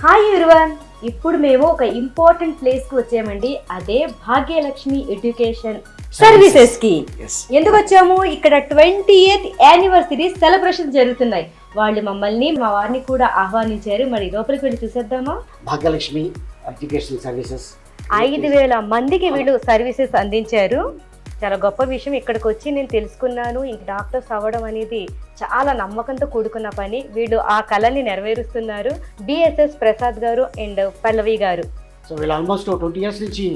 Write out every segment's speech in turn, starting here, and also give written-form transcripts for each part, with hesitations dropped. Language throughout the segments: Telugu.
హాయ్ ఎవ్రీవన్, ఇప్పుడు మేము ఒక ఇంపార్టెంట్ ప్లేస్ కి వచ్చామండి. అదే భాగ్యలక్ష్మి ఎడ్యుకేషన్ సర్వీసెస్ కి. ఎందుకు వచ్చాము? ఇక్కడ 20th యానివర్సరీ సెలబ్రేషన్ జరుగుతున్నాయి. వాళ్ళు మమ్మల్ని మా వారిని కూడా ఆహ్వానించారు. మరి లోపలికి వెళ్ళి చూసేద్దామా? భాగ్యలక్ష్మి ఎడ్యుకేషన్ సర్వీసెస్ 5,000 మందికి వీళ్ళు సర్వీసెస్ అందించారు. చాలా గొప్ప విషయం. ఇక్కడికి వచ్చి నేను తెలుసుకున్నాను, ఇంక డాక్టర్స్ అవ్వడం అనేది చాలా నమ్మకంతో కూడుకున్న పని. వీళ్ళు ఆ కళని నెరవేరుస్తున్నారు. బిఎస్ఎస్ ప్రసాద్ గారు అండ్ పల్లవి గారు. సో వీళ్ళు ఆల్మోస్ట్ 20 years నుంచి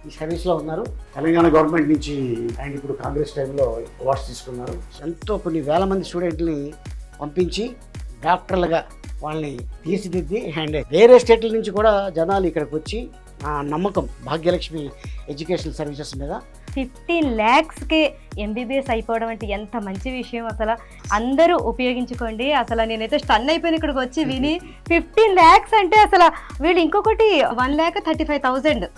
ఈ సర్వీస్లో ఉన్నారు. తెలంగాణ గవర్నమెంట్ నుంచి అండ్ ఇప్పుడు కాంగ్రెస్ టైంలో అవార్డ్స్ తీసుకున్నారు. ఎంతో కొన్ని వేల మంది స్టూడెంట్ని పంపించి డాక్టర్లుగా వాళ్ళని తీర్చిదిద్ది అండ్ వేరే స్టేట్ల నుంచి కూడా జనాలు ఇక్కడికి వచ్చి ఆ నమ్మకం భాగ్యలక్ష్మి ఎడ్యుకేషన్ సర్వీసెస్ మీద. 15 lakhsకి ఎంబీబీఎస్ అయిపోవడం అంటే ఎంత మంచి విషయం. అసలు అందరూ ఉపయోగించుకోండి. అసలు నేనైతే స్టన్ అయిపోయిన ఇక్కడికి వచ్చి విని 15 lakhs అంటే అసలు వీళ్ళు ఇంకొకటి 1,35,000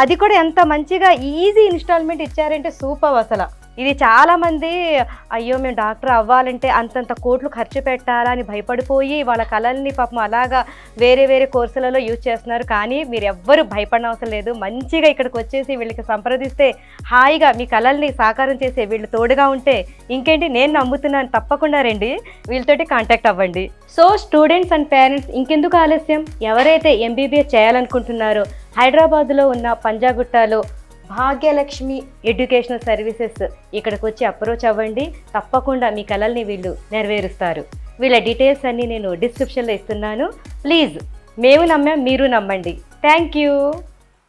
అది కూడా ఎంత మంచిగా ఈజీ ఇన్స్టాల్మెంట్ ఇచ్చారంటే సూపర్. అసలు ఇది చాలా మంది అయ్యో మేము డాక్టర్ అవ్వాలంటే అంతంత కోట్లు ఖర్చు పెట్టాలా అని భయపడిపోయి వాళ్ళ కళల్ని పాపం అలాగా వేరే వేరే కోర్సులలో యూజ్ చేస్తున్నారు. కానీ మీరు ఎవ్వరు భయపడిన అవసరం లేదు. మంచిగా ఇక్కడికి వచ్చేసి వీళ్ళకి సంప్రదిస్తే హాయిగా మీ కళల్ని సాకారం చేసే వీళ్ళు తోడుగా ఉంటే ఇంకేంటి, నేను నమ్ముతున్నాను. తప్పకుండా రండి, వీళ్ళతోటి కాంటాక్ట్ అవ్వండి. సో స్టూడెంట్స్ అండ్ పేరెంట్స్ ఇంకెందుకు ఆలస్యం? ఎవరైతే ఎంబీబీఎస్ చేయాలనుకుంటున్నారో హైదరాబాద్లో ఉన్న పంజాగుట్టలో భాగ్యలక్ష్మి ఎడ్యుకేషనల్ సర్వీసెస్ ఇక్కడికి వచ్చి అప్రోచ్ అవ్వండి. తప్పకుండా మీ కలల్ని వీళ్ళు నెరవేరుస్తారు. వీళ్ళ డీటెయిల్స్ అన్నీ నేను డిస్క్రిప్షన్లో ఇస్తున్నాను. ప్లీజ్, మేము నమ్మాం, మీరు నమ్మండి. Thank you.